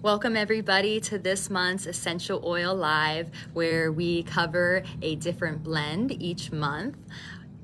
Welcome everybody to this month's Essential Oil Live, where we cover a different blend each month.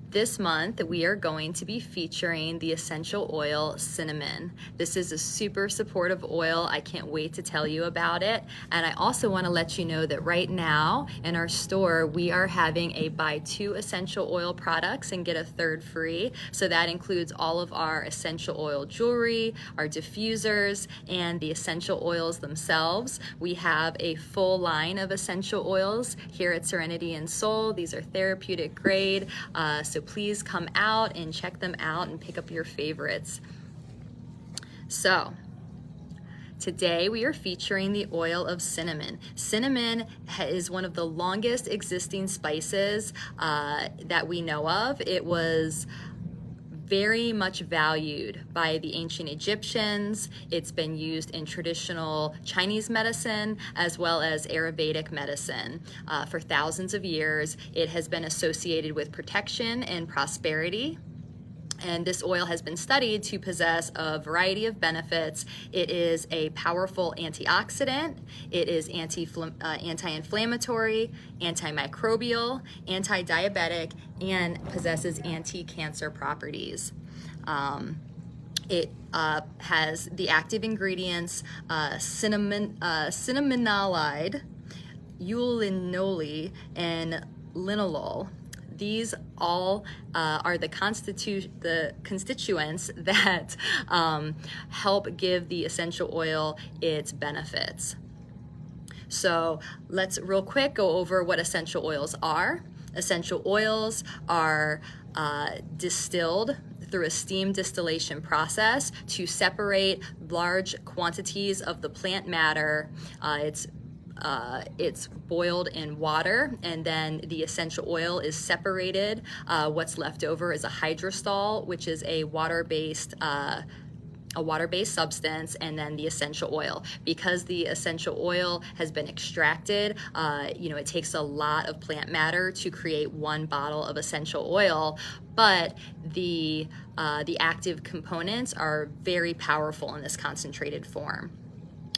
This month, we are going to be featuring the essential oil cinnamon. This is a super supportive oil. I can't wait to tell you about it. And I also want to let you know that right now in our store, we are having a buy 2 essential oil products and get a third free. So that includes all of our essential oil jewelry, our diffusers, and the essential oils themselves. We have a full line of essential oils here at Serenity and Soul. These are therapeutic grade, so please come out and check them out and pick up your favorites. So today we are featuring the oil of cinnamon. Cinnamon is one of the longest existing spices that we know of. It was very much valued by the ancient Egyptians. It's been used in traditional Chinese medicine as well as Ayurvedic medicine for thousands of years. It has been associated with protection and prosperity. And this oil has been studied to possess a variety of benefits. It is a powerful antioxidant. It is anti-inflammatory, antimicrobial, anti-diabetic, and possesses anti-cancer properties. It has the active ingredients cinnamonolide, eulinoli, and linalool. These all are the constituents that help give the essential oil its benefits. So let's real quick go over what essential oils are. Essential oils are distilled through a steam distillation process to separate large quantities of the plant matter. It's boiled in water, and then the essential oil is separated. What's left over is a hydrostol, which is a water-based substance, and then the essential oil. Because the essential oil has been extracted, it takes a lot of plant matter to create one bottle of essential oil, but the active components are very powerful in this concentrated form.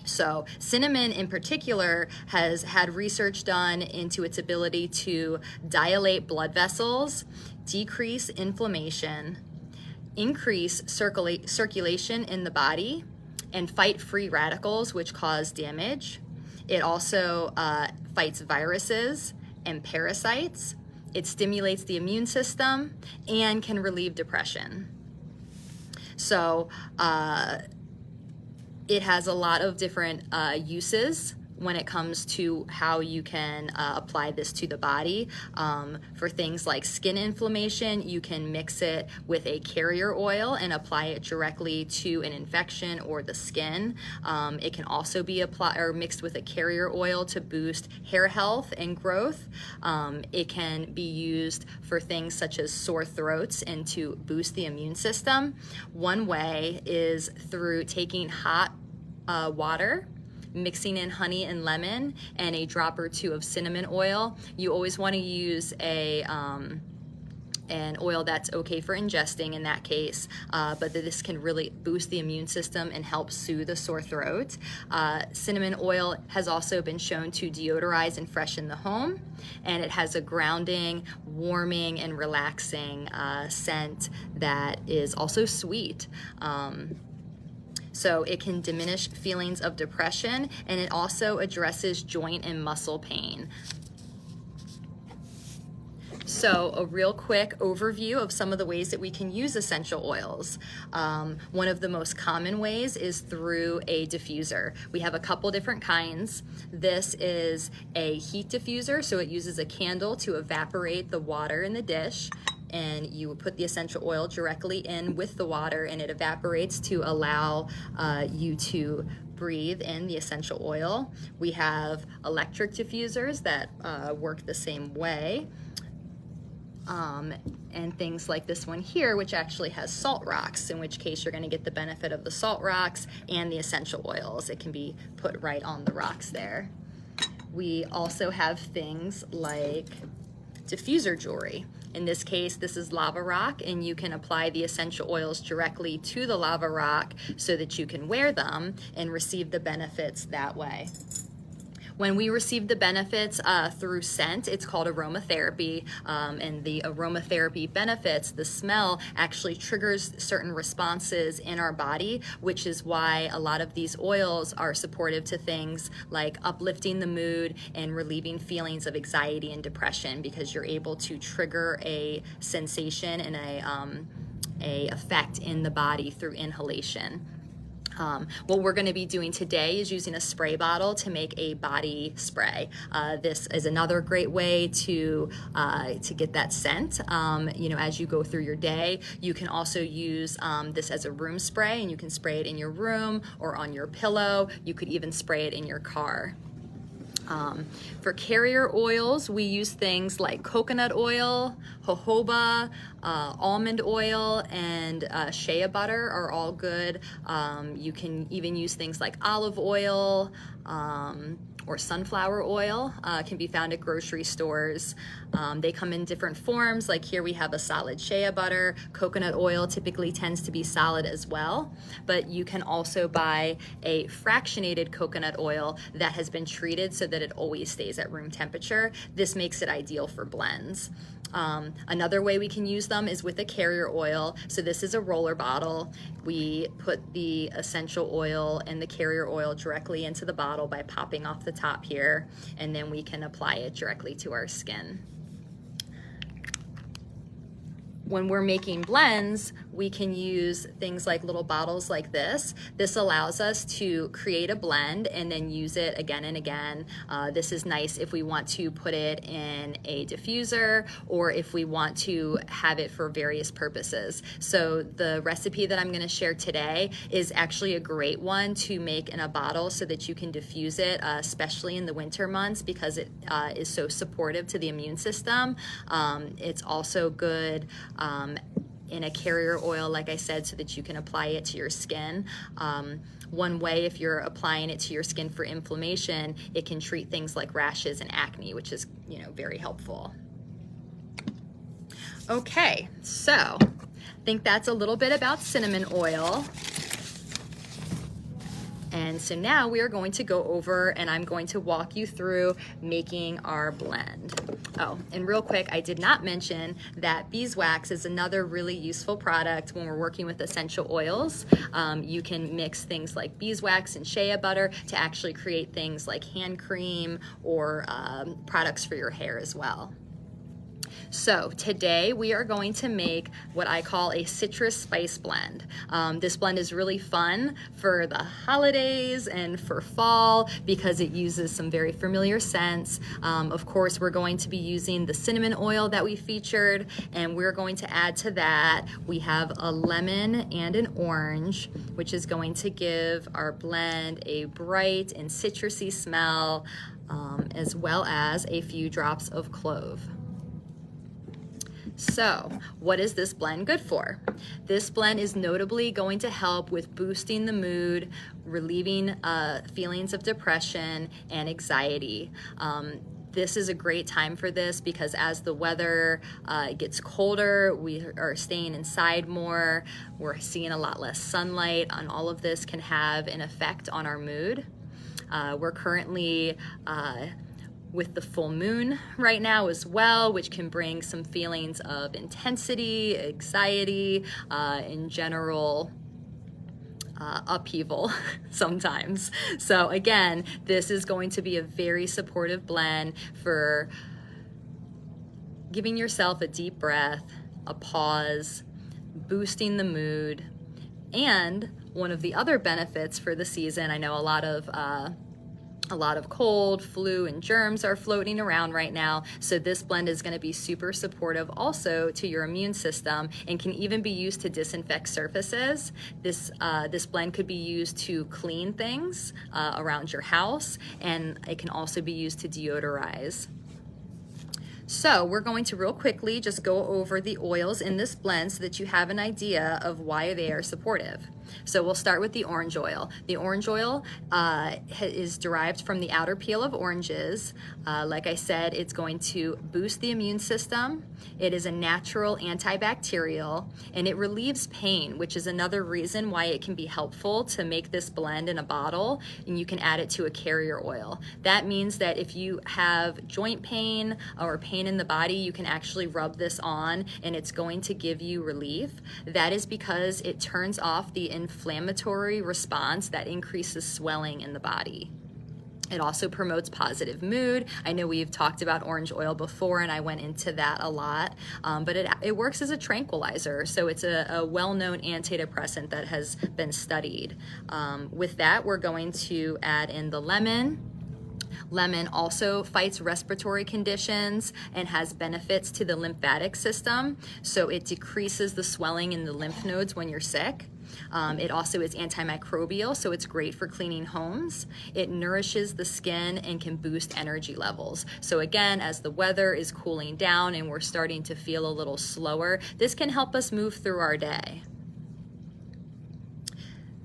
So cinnamon in particular has had research done into its ability to dilate blood vessels, decrease inflammation, increase circulation in the body, and fight free radicals which cause damage. It also fights viruses and parasites. It stimulates the immune system and can relieve depression. So it has a lot of different uses when it comes to how you can apply this to the body. For things like skin inflammation, you can mix it with a carrier oil and apply it directly to an infection or the skin. It can also be applied or mixed with a carrier oil to boost hair health and growth. It can be used for things such as sore throats and to boost the immune system. One way is through taking hot water, mixing in honey and lemon, and a drop or two of cinnamon oil. You always want to use an oil that's okay for ingesting in that case, but this can really boost the immune system and help soothe a sore throat. Cinnamon oil has also been shown to deodorize and freshen the home, and it has a grounding, warming, and relaxing scent that is also sweet. So it can diminish feelings of depression, and it also addresses joint and muscle pain. So a real quick overview of some of the ways that we can use essential oils. One of the most common ways is through a diffuser. We have a couple different kinds. This is a heat diffuser, so it uses a candle to evaporate the water in the dish, and you would put the essential oil directly in with the water, and it evaporates to allow you to breathe in the essential oil. We have electric diffusers that work the same way. And things like this one here, which actually has salt rocks, in which case you're going to get the benefit of the salt rocks and the essential oils. It can be put right on the rocks there. We also have things like diffuser jewelry. In this case, this is lava rock, and you can apply the essential oils directly to the lava rock so that you can wear them and receive the benefits that way. When we receive the benefits through scent, it's called aromatherapy, and the aromatherapy benefits, the smell actually triggers certain responses in our body, which is why a lot of these oils are supportive to things like uplifting the mood and relieving feelings of anxiety and depression, because you're able to trigger a sensation and a effect in the body through inhalation. What we're going to be doing today is using a spray bottle to make a body spray. This is another great way to get that scent. As you go through your day, you can also use this as a room spray, and you can spray it in your room or on your pillow. You could even spray it in your car. For carrier oils, we use things like coconut oil, jojoba, almond oil, and shea butter are all good. You can even use things like olive oil, or sunflower oil, can be found at grocery stores. They come in different forms, like here we have a solid shea butter. Coconut oil typically tends to be solid as well, but you can also buy a fractionated coconut oil that has been treated so that it always stays at room temperature. This makes it ideal for blends. Another way we can use them is with a carrier oil. So this is a roller bottle. We put the essential oil and the carrier oil directly into the bottle by popping off the top here, and then we can apply it directly to our skin. When we're making blends, we can use things like little bottles like this. This allows us to create a blend and then use it again and again. This is nice if we want to put it in a diffuser or if we want to have it for various purposes. So the recipe that I'm going to share today is actually a great one to make in a bottle so that you can diffuse it, especially in the winter months, because it is so supportive to the immune system. It's also good in a carrier oil, like I said, so that you can apply it to your skin. One way, if you're applying it to your skin for inflammation, it can treat things like rashes and acne, which is, very helpful. Okay, so I think that's a little bit about cinnamon oil. And so now we are going to go over and I'm going to walk you through making our blend. Oh, and real quick, I did not mention that beeswax is another really useful product when we're working with essential oils. You can mix things like beeswax and shea butter to actually create things like hand cream or products for your hair as well. So today we are going to make what I call a citrus spice blend. This blend is really fun for the holidays and for fall because it uses some very familiar scents. Of course, we're going to be using the cinnamon oil that we featured, and we're going to add to that, we have a lemon and an orange, which is going to give our blend a bright and citrusy smell, as well as a few drops of clove. So, what is this blend good for? This blend is notably going to help with boosting the mood, relieving feelings of depression and anxiety. This is a great time for this because as the weather gets colder, we are staying inside more, we're seeing a lot less sunlight, and all of this can have an effect on our mood. We're currently with the full moon right now as well, which can bring some feelings of intensity, anxiety, in general upheaval sometimes. So again, this is going to be a very supportive blend for giving yourself a deep breath, a pause, boosting the mood, and one of the other benefits for the season, I know a lot of cold, flu, and germs are floating around right now, so this blend is going to be super supportive also to your immune system and can even be used to disinfect surfaces. This blend could be used to clean things around your house, and it can also be used to deodorize. So we're going to real quickly just go over the oils in this blend so that you have an idea of why they are supportive. So we'll start with the orange oil. The orange oil is derived from the outer peel of oranges. Like I said, it's going to boost the immune system. It is a natural antibacterial, and it relieves pain, which is another reason why it can be helpful to make this blend in a bottle, and you can add it to a carrier oil. That means that if you have joint pain or pain in the body, you can actually rub this on, and it's going to give you relief. That is because it turns off the inflammatory response that increases swelling in the body. It also promotes positive mood. I know we've talked about orange oil before, and I went into that a lot, but it works as a tranquilizer, so it's a well-known antidepressant that has been studied. With that, we're going to add in the lemon. Lemon also fights respiratory conditions and has benefits to the lymphatic system, so it decreases the swelling in the lymph nodes when you're sick. It also is antimicrobial, so it's great for cleaning homes. It nourishes the skin and can boost energy levels. So again, as the weather is cooling down and we're starting to feel a little slower, this can help us move through our day.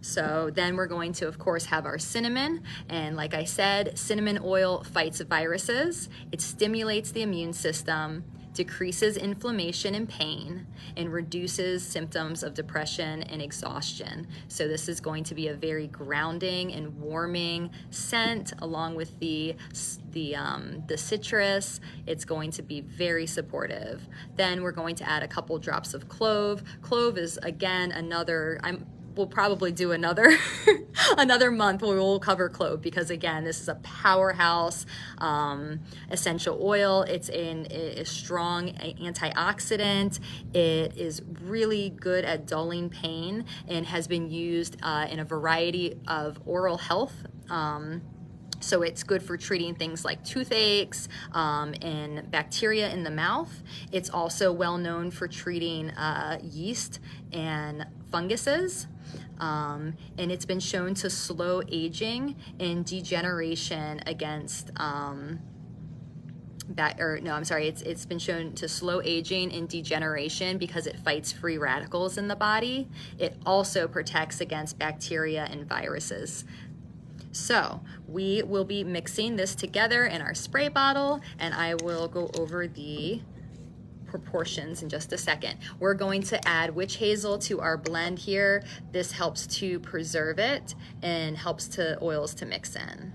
So then we're going to, of course, have our cinnamon. And like I said, cinnamon oil fights viruses. It stimulates the immune system, decreases inflammation and pain, and reduces symptoms of depression and exhaustion. So this is going to be a very grounding and warming scent, along with the citrus. It's going to be very supportive. Then we're going to add a couple drops of clove. Clove is, again, we'll probably do another another month where we'll cover clove, because again, this is a powerhouse essential oil. It's a strong antioxidant. It is really good at dulling pain and has been used in a variety of oral health. So it's good for treating things like toothaches and bacteria in the mouth. It's also well known for treating yeast and funguses. And it's been shown to slow aging and degeneration against it's been shown to slow aging and degeneration because it fights free radicals in the body. It also protects against bacteria and viruses. So we will be mixing this together in our spray bottle, and I will go over the proportions in just a second. We're going to add witch hazel to our blend here. This helps to preserve it and helps to oils to mix in.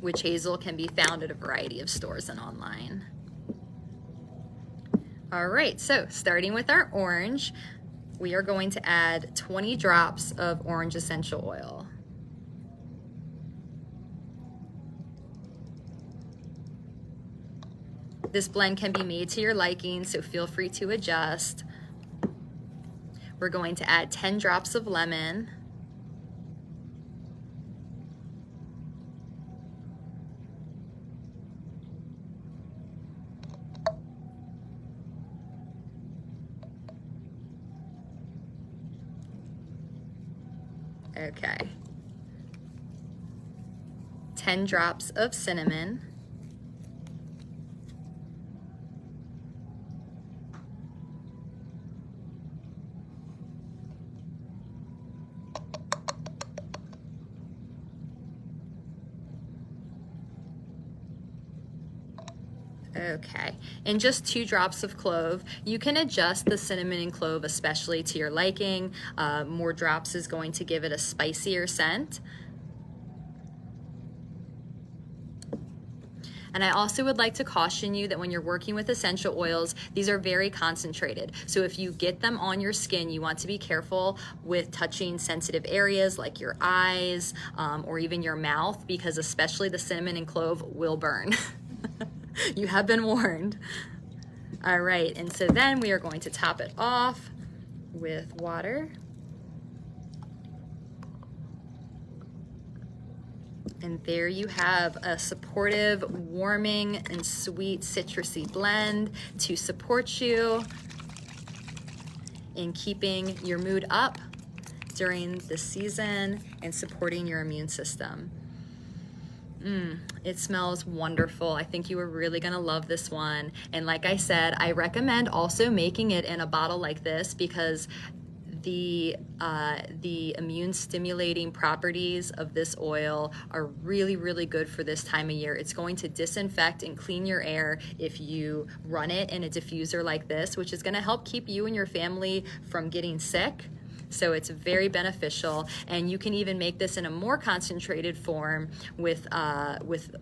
Witch hazel can be found at a variety of stores and online. All right, so starting with our orange, we are going to add 20 drops of orange essential oil. This blend can be made to your liking, so feel free to adjust. We're going to add 10 drops of lemon. Okay. 10 drops of cinnamon. Okay, and just 2 drops of clove. You can adjust the cinnamon and clove especially to your liking. More drops is going to give it a spicier scent. And I also would like to caution you that when you're working with essential oils, these are very concentrated. So if you get them on your skin, you want to be careful with touching sensitive areas like your eyes or even your mouth, because especially the cinnamon and clove will burn. You have been warned. All right, and so then we are going to top it off with water. And there you have a supportive, warming, and sweet citrusy blend to support you in keeping your mood up during the season and supporting your immune system. It smells wonderful. I think you are really gonna love this one. And like I said, I recommend also making it in a bottle like this, because the immune stimulating properties of this oil are really, really good for this time of year. It's going to disinfect and clean your air if you run it in a diffuser like this, which is going to help keep you and your family from getting sick. So it's very beneficial, and you can even make this in a more concentrated form with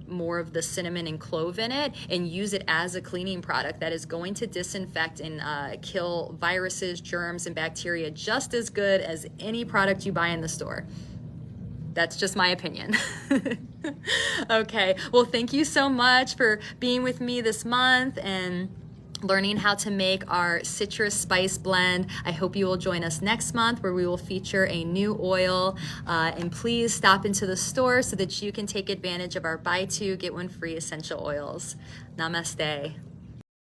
more of the cinnamon and clove in it, and use it as a cleaning product that is going to disinfect and kill viruses, germs, and bacteria just as good as any product you buy in the store. That's just my opinion. Okay, well, thank you so much for being with me this month and learning how to make our citrus spice blend. I hope you will join us next month, where we will feature a new oil. And please stop into the store so that you can take advantage of our buy two, get one free essential oils. Namaste.